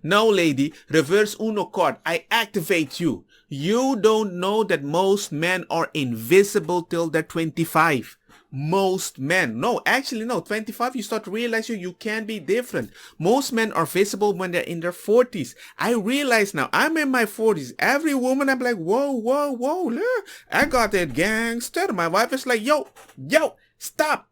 No, lady, reverse Uno card. I activate you. You don't know that most men are invisible till they're 25. Most men. No, actually, no. 25, you start realizing you can be different. Most men are visible when they're in their 40s. I realize now, I'm in my 40s. Every woman, I'm like, whoa, whoa, whoa, look. I got it, gangster. My wife is like, yo, stop.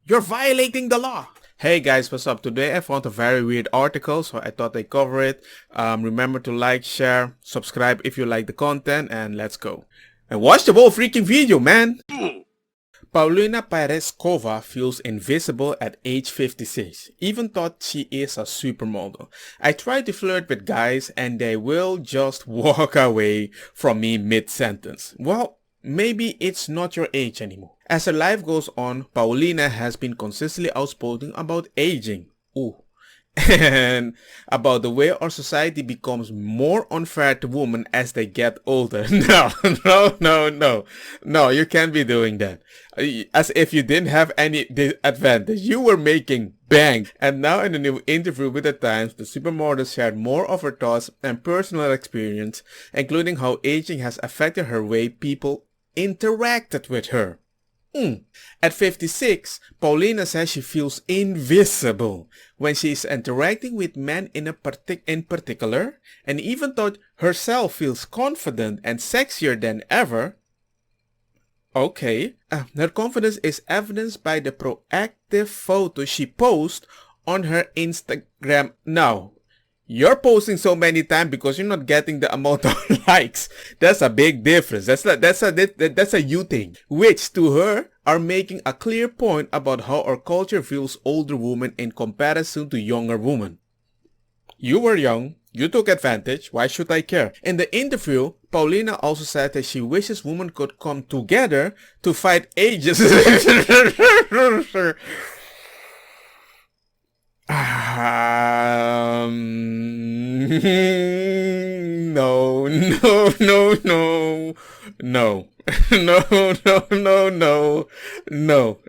You're violating the law. Hey guys, what's up? Today I found a very weird article, so I thought I'd cover it. Remember to like, share, subscribe if you like the content, and let's go. And watch the whole freaking video, man! Paulina Perezkova feels invisible at age 56, even thought she is a supermodel. I try to flirt with guys and they will just walk away from me mid-sentence. Well, maybe it's not your age anymore. As her life goes on, Paulina has been consistently outspoken about aging. Ooh. And about the way our society becomes more unfair to women as they get older. No, you can't be doing that. As if you didn't have any advantage. You were making bang. And now in a new interview with the Times, the supermodel shared more of her thoughts and personal experience, including how aging has affected her way people interacted with her. At 56, Paulina says she feels invisible when she is interacting with men in particular, and even thought herself feels confident and sexier than ever. Okay, her confidence is evidenced by the proactive photos she posts on her Instagram now. You're posting so many times because you're not getting the amount of likes. That's a big difference. That's a you thing. Which to her are making a clear point about how our culture views older women in comparison to younger women. You were young. You took advantage. Why should I care? In the interview, Paulina also said that she wishes women could come together to fight ages.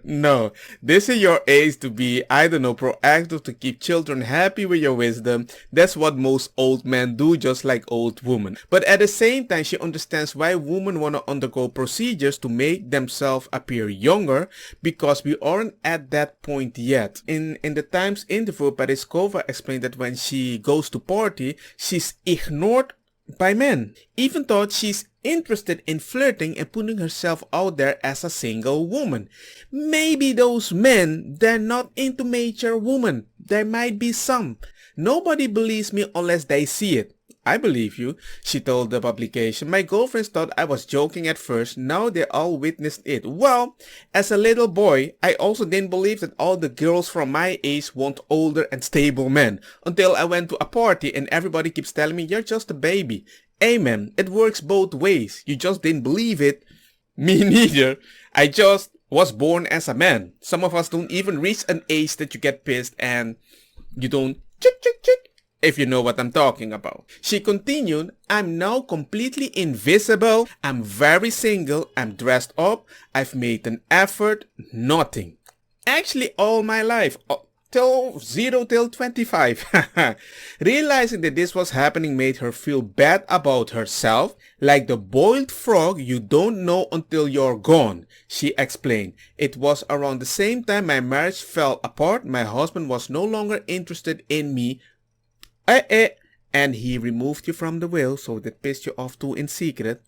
No. This is your age to be, I don't know, proactive to keep children happy with your wisdom. That's what most old men do, just like old women. But at the same time, she understands why women want to undergo procedures to make themselves appear younger, because we aren't at that point yet. In the Times interview, Perezkova explained that when she goes to party, she's ignored by men. Even thought she's interested in flirting and putting herself out there as a single woman. Maybe those men, they're not into mature women. There might be some. Nobody believes me unless they see it. I believe you, she told the publication. My girlfriends thought I was joking at first. Now they all witnessed it. Well, as a little boy, I also didn't believe that all the girls from my age want older and stable men. Until I went to a party and everybody keeps telling me, you're just a baby. Amen. It works both ways. You just didn't believe it. Me neither. I just was born as a man. Some of us don't even reach an age that you get pissed and you don't chick, if you know what I'm talking about. She continued, I'm now completely invisible. I'm very single. I'm dressed up. I've made an effort. Nothing. Actually, all my life. Till 25. Realizing that this was happening made her feel bad about herself, like the boiled frog you don't know until you're gone, she explained. It was around the same time my marriage fell apart. My husband was no longer interested in me. And he removed you from the will, so that pissed you off too in secret.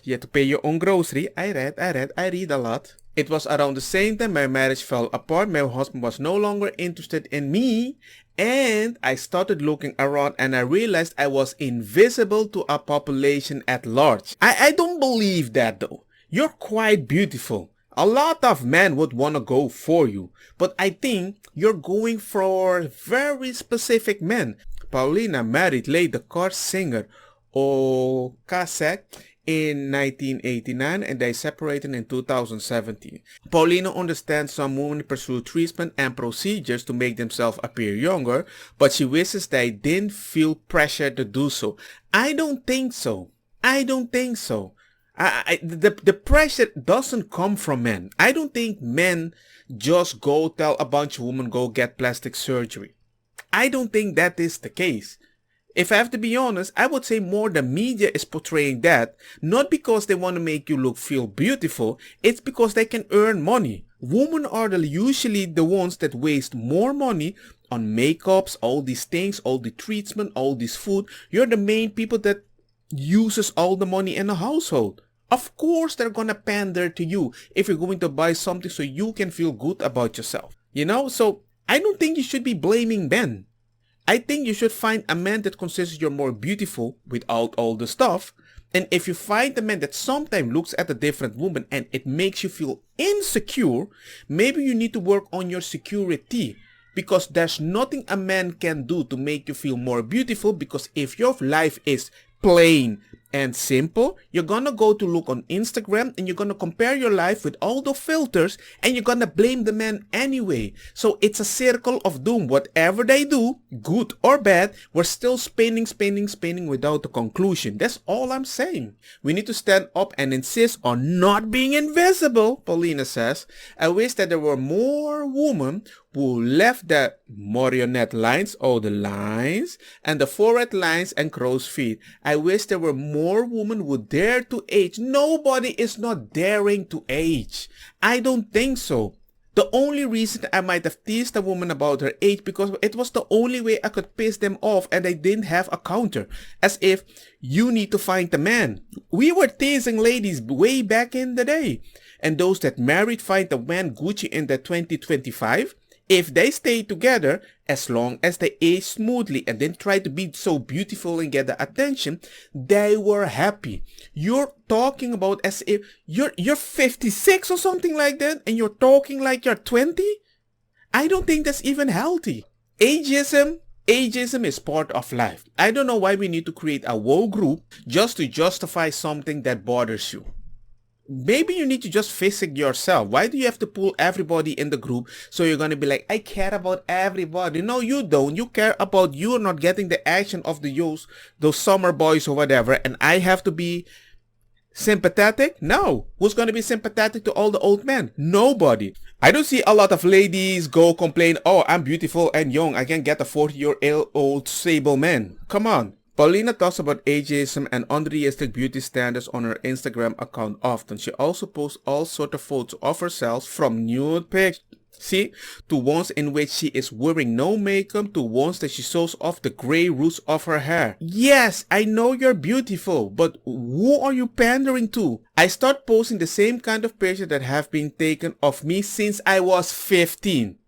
You had to pay your own grocery. I read a lot. It was around the same time my marriage fell apart. My husband was no longer interested in me. And I started looking around and I realized I was invisible to a population at large. I don't believe that though. You're quite beautiful. A lot of men would want to go for you. But I think you're going for very specific men. Paulina married Lady Card singer Okasek in 1989 and they separated in 2017. Paulina understands some women pursue treatment and procedures to make themselves appear younger, but she wishes they didn't feel pressure to do so. I don't think so. The pressure doesn't come from men. I don't think men just go tell a bunch of women go get plastic surgery. I don't think that is the case. If I have to be honest, I would say more the media is portraying that, not because they want to make you feel beautiful, it's because they can earn money. Women are usually the ones that waste more money on makeups, all these things, all the treatment, all this food. You're the main people that uses all the money in the household. Of course they're gonna pander to you if you're going to buy something so you can feel good about yourself. So I don't think you should be blaming men. I think you should find a man that considers you're more beautiful without all the stuff. And if you find a man that sometimes looks at a different woman and it makes you feel insecure, maybe you need to work on your security. Because there's nothing a man can do to make you feel more beautiful, because if your life is plain and simple, you're gonna go to look on Instagram and you're gonna compare your life with all the filters and you're gonna blame the man anyway. So it's a circle of doom. Whatever they do, good or bad, we're still spinning without a conclusion. That's all I'm saying. We need to stand up and insist on not being invisible, Paulina says. I wish that there were more women who left the marionette lines, the lines, and the forehead lines and crow's feet. I wish there were more women who dare to age. Nobody is not daring to age. I don't think so. The only reason I might have teased a woman about her age because it was the only way I could piss them off and I didn't have a counter. As if you need to find a man. We were teasing ladies way back in the day. And those that married find a man Gucci in the 2025. If they stay together, as long as they age smoothly and then try to be so beautiful and get the attention, they were happy. You're talking about as if you're 56 or something like that and you're talking like you're 20? I don't think that's even healthy. Ageism is part of life. I don't know why we need to create a woke group just to justify something that bothers you. Maybe you need to just fix it yourself. Why do you have to pull everybody in the group so you're going to be like, I care about everybody? No, you don't. You care about you not getting the action of those summer boys or whatever, and I have to be sympathetic? No. Who's going to be sympathetic to all the old men? Nobody. I don't see a lot of ladies go complain, I'm beautiful and young. I can get a 40-year-old stable man. Come on. Paulina talks about ageism and unrealistic beauty standards on her Instagram account often. She also posts all sorts of photos of herself, from nude pics, to ones in which she is wearing no makeup, to ones that she shows off the gray roots of her hair. Yes, I know you're beautiful, but who are you pandering to? I start posting the same kind of pictures that have been taken of me since I was 15.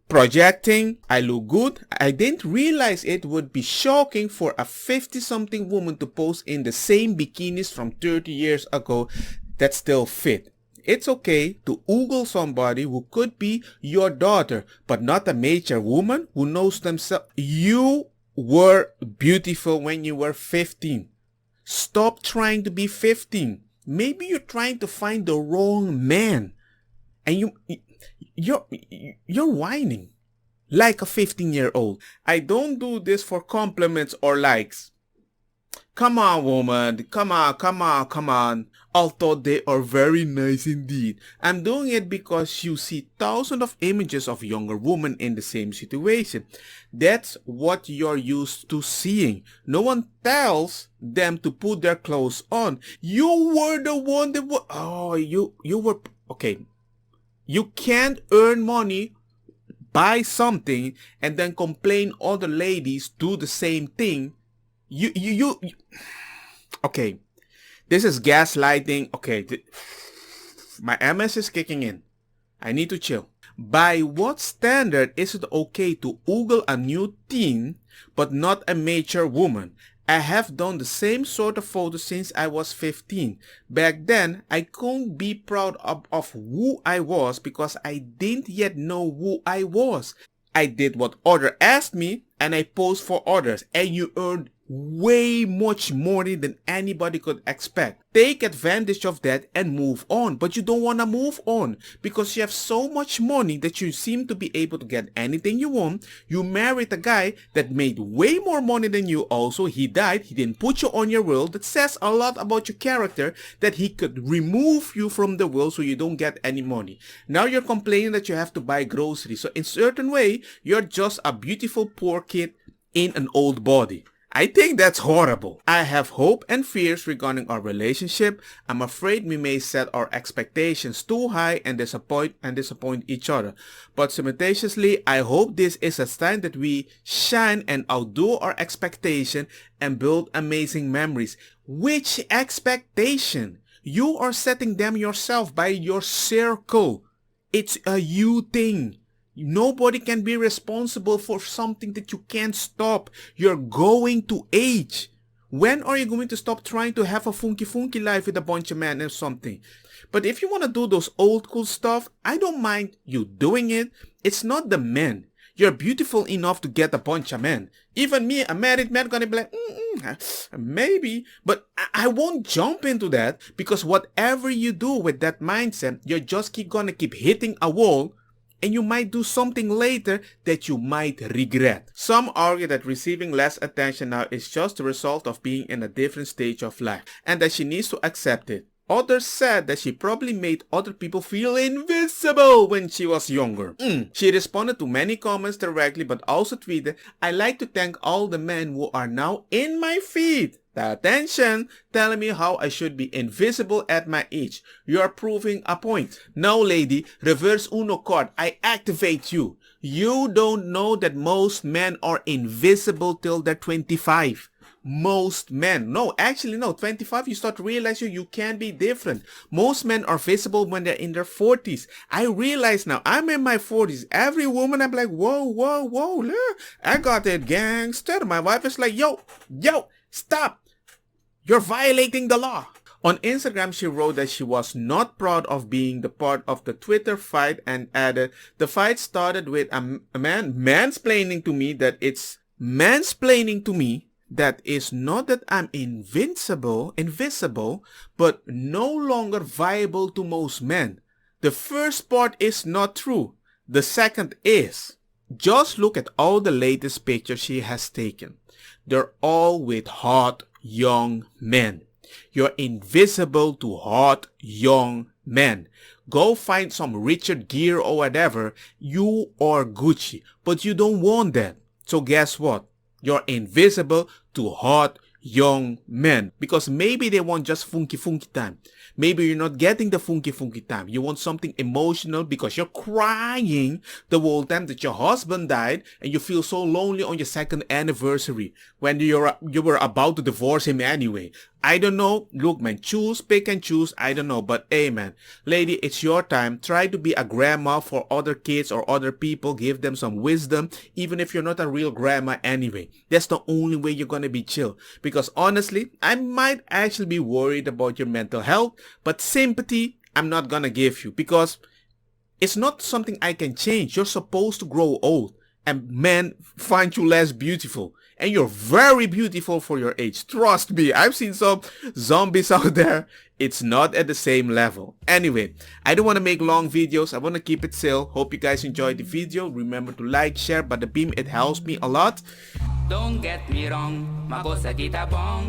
Projecting, I look good. I didn't realize it would be shocking for a 50-something woman to post in the same bikinis from 30 years ago that still fit. It's okay to ogle somebody who could be your daughter, but not a mature woman who knows themselves. You were beautiful when you were 15. Stop trying to be 15. Maybe you're trying to find the wrong man. And you're whining like a 15-year-old. I don't do this for compliments or likes. Come on, woman. Come on. Although they are very nice indeed. I'm doing it because you see thousands of images of younger women in the same situation. That's what you're used to seeing. No one tells them to put their clothes on. You were the one that you were... Okay. You can't earn money, buy something, and then complain other ladies do the same thing. Okay. This is gaslighting. Okay. My MS is kicking in. I need to chill. By what standard is it okay to ogle a new teen, but not a mature woman? I have done the same sort of photos since I was 15. Back then, I couldn't be proud of who I was because I didn't yet know who I was. I did what others asked me and I posed for others, and you earned way much money than anybody could expect. Take advantage of that and move on. But you don't want to move on because you have so much money that you seem to be able to get anything you want. You married a guy that made way more money than you also. He died. He didn't put you on your will. That says a lot about your character, that he could remove you from the will so you don't get any money. Now you're complaining that you have to buy groceries. So in certain way, you're just a beautiful poor kid in an old body. I think that's horrible. I have hope and fears regarding our relationship. I'm afraid we may set our expectations too high and disappoint each other. But simultaneously, I hope this is a sign that we shine and outdo our expectation and build amazing memories. Which expectation? You are setting them yourself by your circle. It's a you thing. Nobody can be responsible for something that you can't stop. You're going to age. When are you going to stop trying to have a funky life with a bunch of men or something? But if you want to do those old cool stuff, I don't mind you doing it. It's not the men. You're beautiful enough to get a bunch of men. Even me, a married man, gonna be like, maybe. But I won't jump into that, because whatever you do with that mindset, you're just gonna keep hitting a wall. And you might do something later that you might regret. Some argue that receiving less attention now is just the result of being in a different stage of life and that she needs to accept it. Others said that she probably made other people feel invisible when she was younger. She responded to many comments directly, but also tweeted, "I like to thank all the men who are now in my feed. The attention, telling me how I should be invisible at my age. You are proving a point. Now, lady, reverse Uno card. I activate you. You don't know that most men are invisible till they're 25. Most men. No, actually no. 25, you start realizing you can be different. Most men are visible when they're in their 40s. I realize now, I'm in my 40s. Every woman, I'm like, whoa, look, I got it, gangster. My wife is like, yo, stop. You're violating the law. On Instagram, she wrote that she was not proud of being the part of the Twitter fight and added, "The fight started with a man mansplaining to me that it's mansplaining to me that is not that I'm invisible, but no longer viable to most men. The first part is not true. The second is." Just look at all the latest pictures she has taken. They're all with hot young men. You're invisible to hot young men. Go find some Richard Gere or whatever. You are Gucci, but you don't want that. So guess what? You're invisible to hot young men, because maybe they want just funky time. Maybe you're not getting the funky time. You want something emotional because you're crying the whole time that your husband died and you feel so lonely on your second anniversary when you were about to divorce him anyway. I don't know. Look, man, pick and choose. I don't know. But hey, man, lady, it's your time. Try to be a grandma for other kids or other people. Give them some wisdom, even if you're not a real grandma anyway. That's the only way you're going to be chill. Because honestly, I might actually be worried about your mental health, but sympathy, I'm not going to give you, because it's not something I can change. You're supposed to grow old and men find you less beautiful. And you're very beautiful for your age. Trust me, I've seen some zombies out there. It's not at the same level. Anyway, I don't want to make long videos. I want to keep it chill. Hope you guys enjoyed the video. Remember to like, share, bada beam. It helps me a lot. Don't get me wrong, makosa kita bong.